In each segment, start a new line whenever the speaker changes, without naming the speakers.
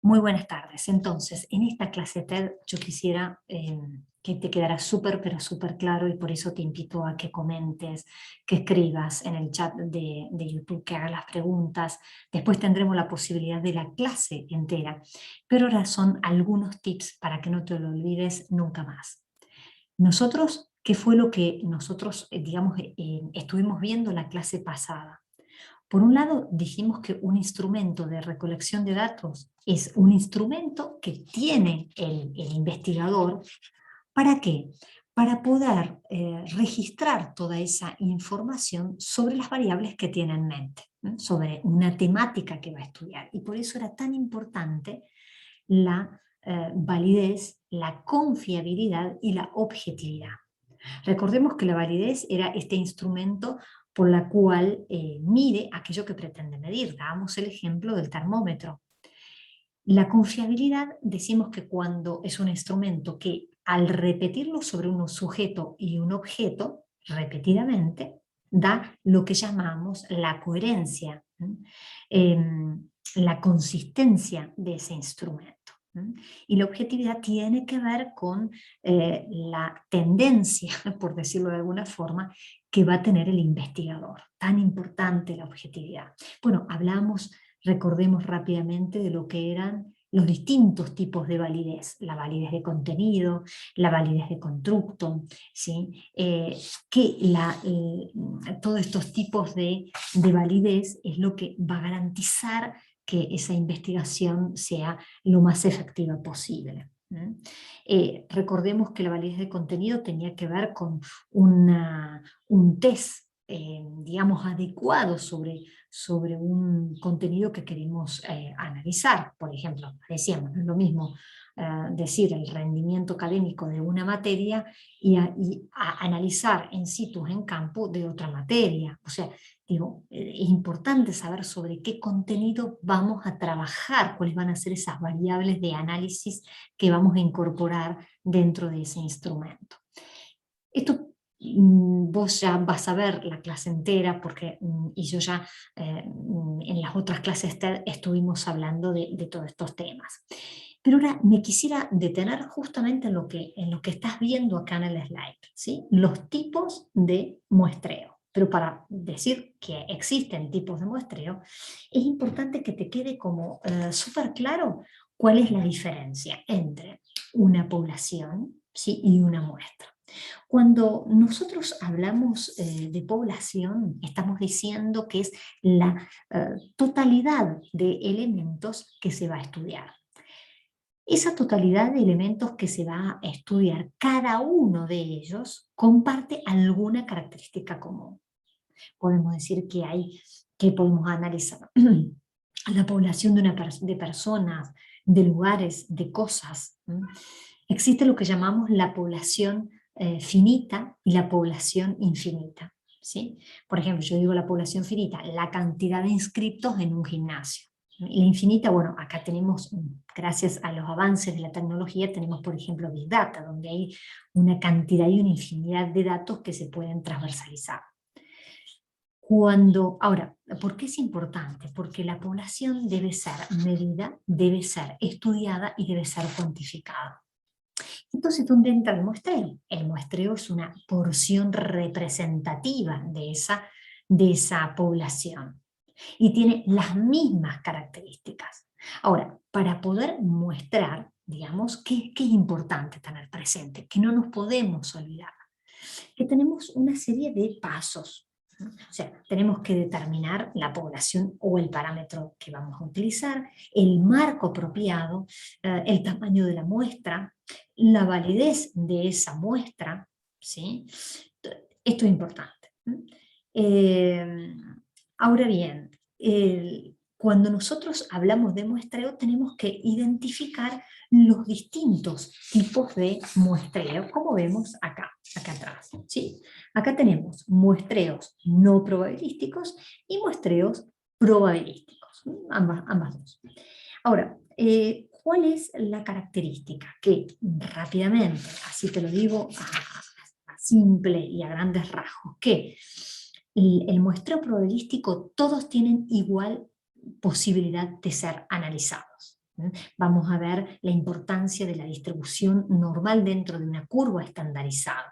Muy buenas tardes. Entonces, en esta clase TED yo quisiera que te quedara súper, pero súper claro y por eso te invito a que comentes, que escribas en el chat de YouTube, que hagas las preguntas. Después tendremos la posibilidad de la clase entera, pero ahora son algunos tips para que no te lo olvides nunca más. Nosotros, ¿qué fue lo que nosotros, digamos, estuvimos viendo en la clase pasada? Por un lado, dijimos que un instrumento de recolección de datos es un instrumento que tiene el investigador. ¿Para qué? Para poder registrar toda esa información sobre las variables que tiene en mente, ¿no? Sobre una temática que va a estudiar. Y por eso era tan importante la validez, la confiabilidad y la objetividad. Recordemos que la validez era este instrumento por la cual mide aquello que pretende medir. Dábamos el ejemplo del termómetro. La confiabilidad, decimos que cuando es un instrumento que al repetirlo sobre un sujeto y un objeto repetidamente, da lo que llamamos la coherencia, la consistencia de ese instrumento. Y la objetividad tiene que ver con la tendencia, por decirlo de alguna forma, que va a tener el investigador. Tan importante la objetividad. Bueno, hablamos, recordemos rápidamente de lo que eran los distintos tipos de validez, la validez de contenido, la validez de constructo, ¿sí? Todos estos tipos de validez es lo que va a garantizar que esa investigación sea lo más efectiva posible. Recordemos que la validez de contenido tenía que ver con un test, digamos, adecuado sobre un contenido que queremos analizar. Por ejemplo, decíamos, no es lo mismo decir el rendimiento académico de una materia y analizar in situ, en campo, de otra materia. O sea, digo, es importante saber sobre qué contenido vamos a trabajar, cuáles van a ser esas variables de análisis que vamos a incorporar dentro de ese instrumento. Esto vos ya vas a ver la clase entera porque, y yo ya en las otras clases estuvimos hablando de todos estos temas. Pero ahora me quisiera detener justamente en lo que estás viendo acá en el slide, ¿sí? Los tipos de muestreo. Pero para decir que existen tipos de muestreo, es importante que te quede como súper claro cuál es la diferencia entre una población, ¿sí? Y una muestra. Cuando nosotros hablamos de población, estamos diciendo que es la totalidad de elementos que se va a estudiar. Esa totalidad de elementos que se va a estudiar, cada uno de ellos comparte alguna característica común. Podemos decir que podemos analizar la población de personas, de lugares, de cosas. Existe lo que llamamos la población finita y la población infinita, ¿sí? Por ejemplo, yo digo la población finita, la cantidad de inscriptos en un gimnasio. Y la infinita, bueno, acá tenemos, gracias a los avances de la tecnología, tenemos, por ejemplo, Big Data, donde hay una cantidad y una infinidad de datos que se pueden transversalizar. Ahora, ¿por qué es importante? Porque la población debe ser medida, debe ser estudiada y debe ser cuantificada. Entonces, ¿dónde entra el muestreo? El muestreo es una porción representativa de esa población y tiene las mismas características. Ahora, para poder muestrar, digamos, ¿qué es importante tener presente? Que no nos podemos olvidar. Que tenemos una serie de pasos. O sea, tenemos que determinar la población o el parámetro que vamos a utilizar, el marco apropiado, el tamaño de la muestra, la validez de esa muestra, ¿sí? Esto es importante. Eh, Ahora bien, cuando nosotros hablamos de muestreo tenemos que identificar los distintos tipos de muestreo, como vemos acá atrás, ¿sí? Acá tenemos muestreos no probabilísticos y muestreos probabilísticos, ambas dos. Ahora, ¿cuál es la característica? Que rápidamente, así te lo digo a simple y a grandes rasgos, que el muestreo probabilístico todos tienen igual posibilidad de ser analizados. Vamos a ver la importancia de la distribución normal dentro de una curva estandarizada.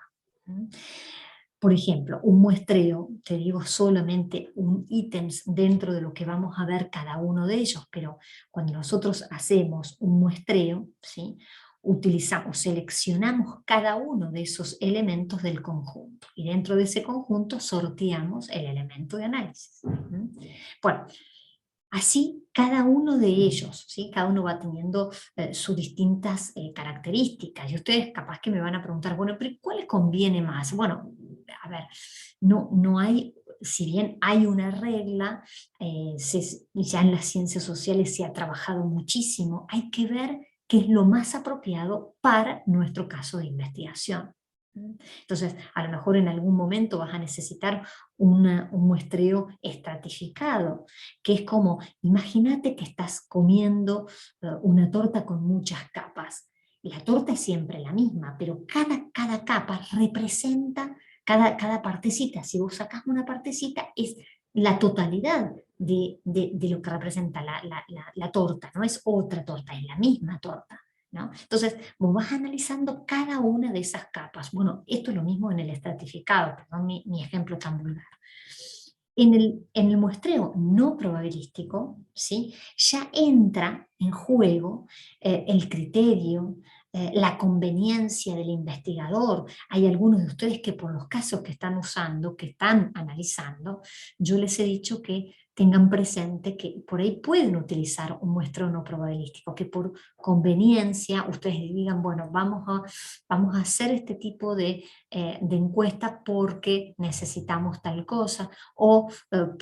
Por ejemplo, un muestreo, te digo solamente un ítems dentro de lo que vamos a ver cada uno de ellos, pero cuando nosotros hacemos un muestreo, ¿sí? Utilizamos, seleccionamos cada uno de esos elementos del conjunto y dentro de ese conjunto sorteamos el elemento de análisis. Bueno, así, cada uno de ellos, ¿sí? Cada uno va teniendo sus distintas características. Y ustedes capaz que me van a preguntar, bueno, pero ¿cuál les conviene más? Bueno, a ver, no hay, si bien hay una regla, ya en las ciencias sociales se ha trabajado muchísimo, hay que ver qué es lo más apropiado para nuestro caso de investigación. Entonces, a lo mejor en algún momento vas a necesitar un muestreo estratificado, que es como, imagínate que estás comiendo una torta con muchas capas. La torta es siempre la misma, pero cada capa representa cada partecita. Si vos sacás una partecita, es la totalidad de lo que representa la torta, no es otra torta, es la misma torta. ¿No? Entonces, vos vas analizando cada una de esas capas. Bueno, esto es lo mismo en el estratificado, perdón mi ejemplo tan vulgar. En el muestreo no probabilístico, ¿sí? Ya entra en juego el criterio, la conveniencia del investigador. Hay algunos de ustedes que por los casos que están usando, que están analizando, yo les he dicho que tengan presente que por ahí pueden utilizar un muestreo no probabilístico, que por conveniencia ustedes digan, bueno, vamos a hacer este tipo de encuesta porque necesitamos tal cosa, o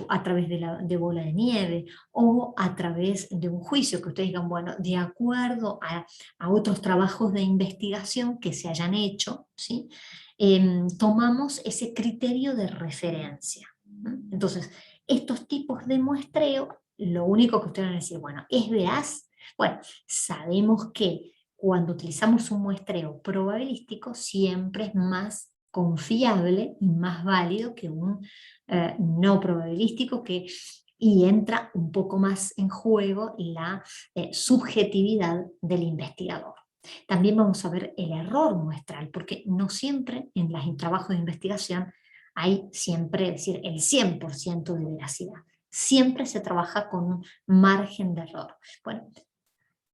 a través de bola de nieve, o a través de un juicio, que ustedes digan, bueno, de acuerdo a otros trabajos de investigación que se hayan hecho, ¿sí? Tomamos ese criterio de referencia. Entonces, estos tipos de muestreo, lo único que ustedes van a decir, bueno, ¿es veraz? Bueno, sabemos que cuando utilizamos un muestreo probabilístico siempre es más confiable y más válido que un no probabilístico, y entra un poco más en juego la subjetividad del investigador. También vamos a ver el error muestral, porque no siempre en los trabajos de investigación hay siempre, es decir, el 100% de veracidad. Siempre se trabaja con un margen de error. Bueno,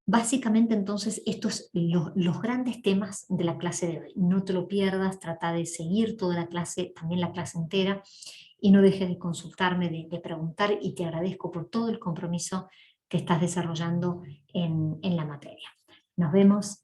básicamente entonces estos los grandes temas de la clase de hoy. No te lo pierdas, trata de seguir toda la clase, también la clase entera, y no dejes de consultarme, de preguntar, y te agradezco por todo el compromiso que estás desarrollando en la materia. Nos vemos.